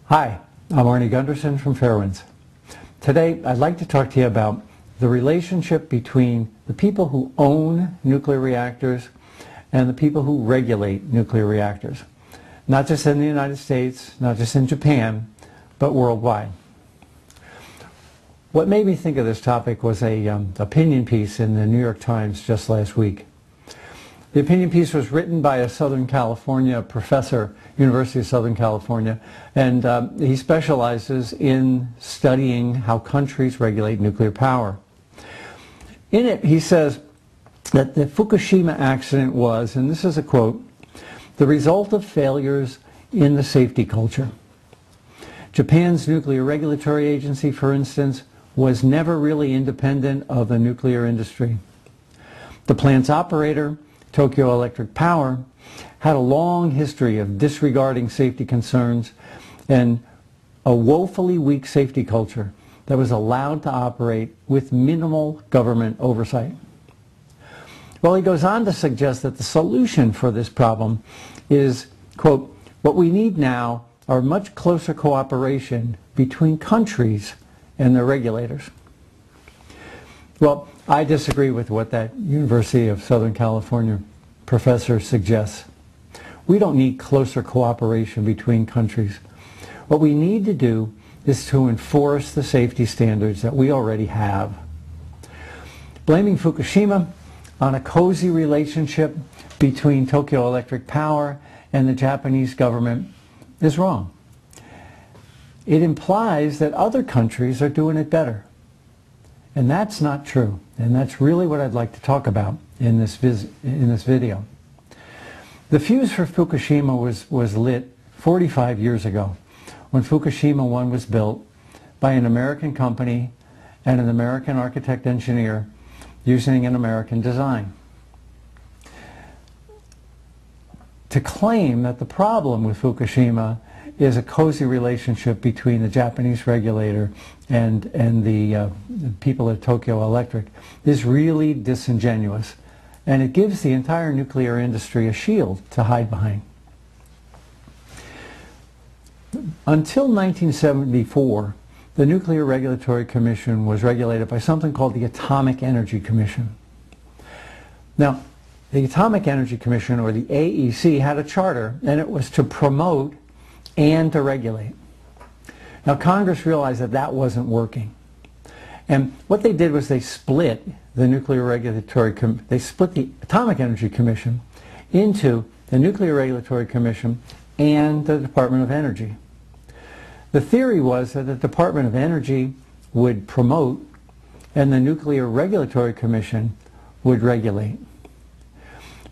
Hi, I'm Arnie Gundersen from Fairewinds. Today I'd like to talk to you about the relationship between the people who own nuclear reactors and the people who regulate nuclear reactors. Not just in the United States, not just in Japan, but worldwide. What made me think of this topic was an opinion piece in the New York Times just last week. The opinion piece was written by a Southern California professor, University of Southern California, and he specializes in studying how countries regulate nuclear power. In it, he says that the Fukushima accident was, and this is a quote, the result of failures in the safety culture. Japan's nuclear regulatory agency, for instance, was never really independent of the nuclear industry. The plant's operator, Tokyo Electric Power, had a long history of disregarding safety concerns and a woefully weak safety culture that was allowed to operate with minimal government oversight. Well, he goes on to suggest that the solution for this problem is, quote, what we need now are much closer cooperation between countries and their regulators. Well, I disagree with what that University of Southern California professor suggests. We don't need closer cooperation between countries. What we need to do is to enforce the safety standards that we already have. Blaming Fukushima on a cozy relationship between Tokyo Electric Power and the Japanese government is wrong. It implies that other countries are doing it better. And that's not true. And that's really what I'd like to talk about in this video. The fuse for Fukushima was lit 45 years ago when Fukushima 1 was built by an American company and an American architect engineer using an American design. To claim that the problem with Fukushima is a cozy relationship between the Japanese regulator and the people at Tokyo Electric is really disingenuous, and it gives the entire nuclear industry a shield to hide behind. Until 1974, the Nuclear Regulatory Commission was regulated by something called the Atomic Energy Commission. Now, the Atomic Energy Commission, or the AEC, had a charter, and it was to promote and to regulate. Now, Congress realized that that wasn't working. And what they did was they split the they split the Atomic Energy Commission into the Nuclear Regulatory Commission and the Department of Energy. The theory was that the Department of Energy would promote and the Nuclear Regulatory Commission would regulate.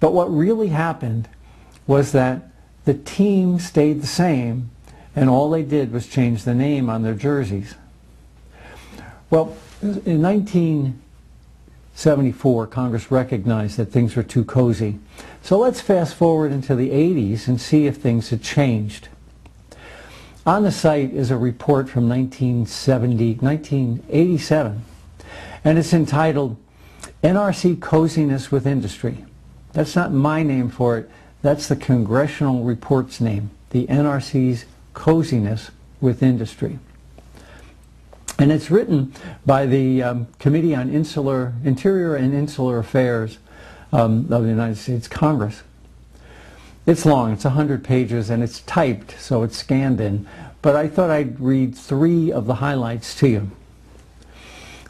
But what really happened was that the team stayed the same, and all they did was change the name on their jerseys. Well, in 1974, Congress recognized that things were too cozy. So let's fast forward into the 80s and see if things had changed. On the site is a report from 1987, and it's entitled NRC Coziness with Industry. That's not my name for it. That's the congressional report's name, the NRC's Coziness with Industry. And it's written by the Committee on Interior and Insular Affairs of the United States Congress. It's long, it's 100 pages, and it's typed, so it's scanned in. But I thought I'd read 3 of the highlights to you.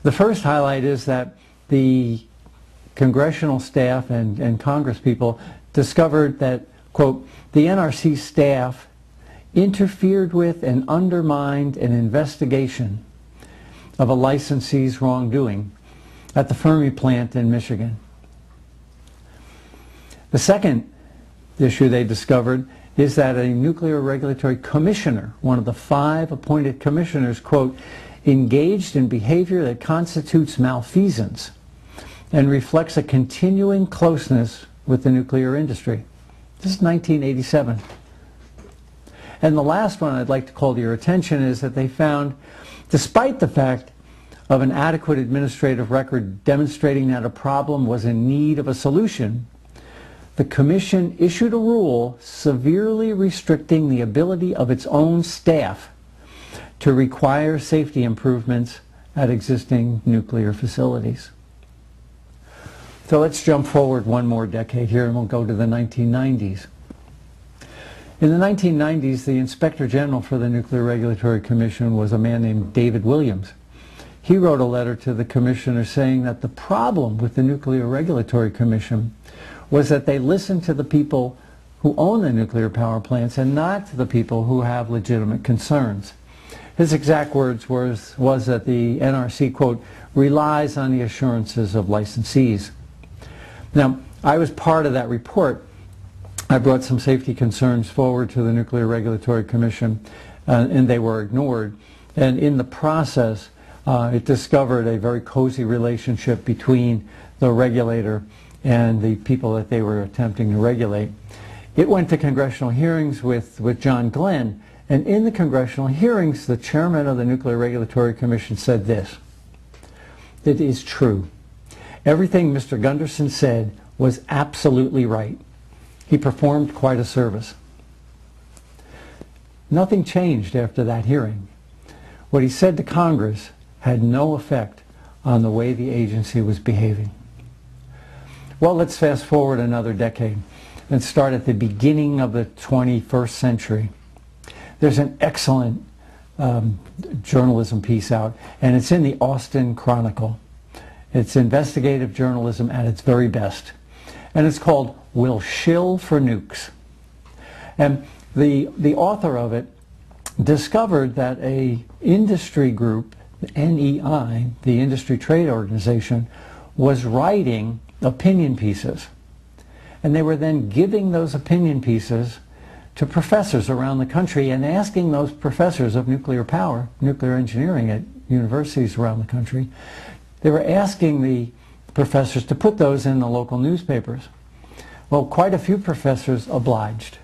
The first highlight is that the congressional staff and Congress people discovered that, quote, the NRC staff interfered with and undermined an investigation of a licensee's wrongdoing at the Fermi plant in Michigan. The second issue they discovered is that a nuclear regulatory commissioner, one of the 5 appointed commissioners, quote, engaged in behavior that constitutes malfeasance and reflects a continuing closeness with the nuclear industry. This is 1987. And the last one I'd like to call to your attention is that they found, despite the fact of an adequate administrative record demonstrating that a problem was in need of a solution, the Commission issued a rule severely restricting the ability of its own staff to require safety improvements at existing nuclear facilities. So let's jump forward one more decade here and we'll go to the 1990s. In the 1990s, the Inspector General for the Nuclear Regulatory Commission was a man named David Williams. He wrote a letter to the commissioner saying that the problem with the Nuclear Regulatory Commission was that they listened to the people who own the nuclear power plants and not to the people who have legitimate concerns. His exact words was that the NRC, quote, relies on the assurances of licensees. Now, I was part of that report. I brought some safety concerns forward to the Nuclear Regulatory Commission, and they were ignored. And in the process, it discovered a very cozy relationship between the regulator and the people that they were attempting to regulate. It went to congressional hearings with John Glenn, and in the congressional hearings, the chairman of the Nuclear Regulatory Commission said this: "It is true. Everything Mr. Gundersen said was absolutely right. He performed quite a service." Nothing changed after that hearing. What he said to Congress had no effect on the way the agency was behaving. Well, let's fast forward another decade and start at the beginning of the 21st century. There's an excellent journalism piece out, and it's in the Austin Chronicle. It's investigative journalism at its very best. And it's called "We'll Shill for Nukes." And the author of it discovered that a industry group, NEI, the Industry Trade Organization, was writing opinion pieces. And they were then giving those opinion pieces to professors around the country and asking those professors of nuclear power, nuclear engineering at universities around the country, they were asking the professors to put those in the local newspapers. Well, quite a few professors obliged.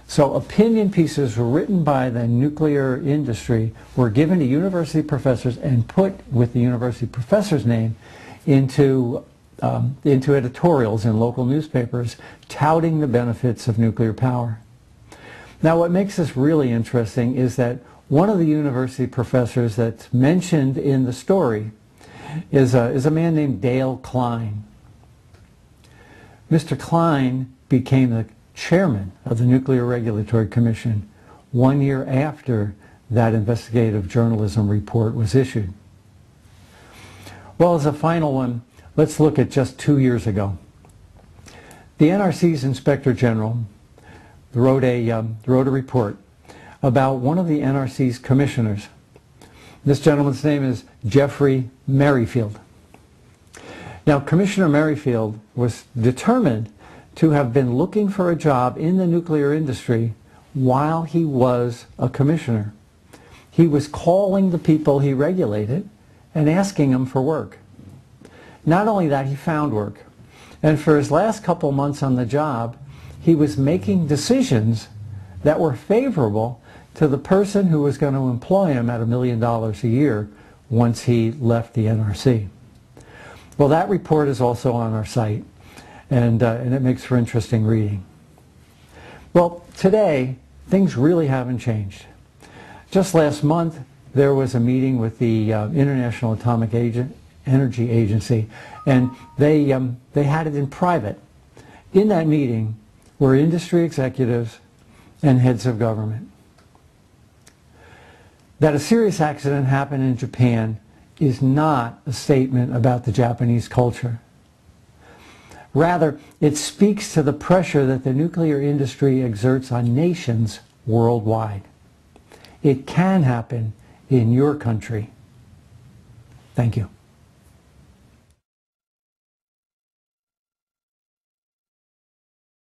So opinion pieces written by the nuclear industry were given to university professors and put with the university professor's name into editorials in local newspapers touting the benefits of nuclear power. Now, what makes this really interesting is that one of the university professors that's mentioned in the story is a man named Dale Klein. Mr. Klein became the chairman of the Nuclear Regulatory Commission 1 year after that investigative journalism report was issued. Well, as a final one, let's look at just 2 years ago. The NRC's Inspector General wrote a report about one of the NRC's commissioners. This gentleman's name is Jeffrey Merrifield. Now, Commissioner Merrifield was determined to have been looking for a job in the nuclear industry while he was a commissioner. He was calling the people he regulated and asking them for work. Not only that, he found work. And for his last couple months on the job, he was making decisions that were favorable to the person who was going to employ him at $1 million a year once he left the NRC. Well, that report is also on our site, and it makes for interesting reading. Well, today, things really haven't changed. Just last month, there was a meeting with the International Atomic Energy Agency, and they had it in private. In that meeting were industry executives and heads of government. That a serious accident happened in Japan is not a statement about the Japanese culture. Rather, it speaks to the pressure that the nuclear industry exerts on nations worldwide. It can happen in your country. Thank you.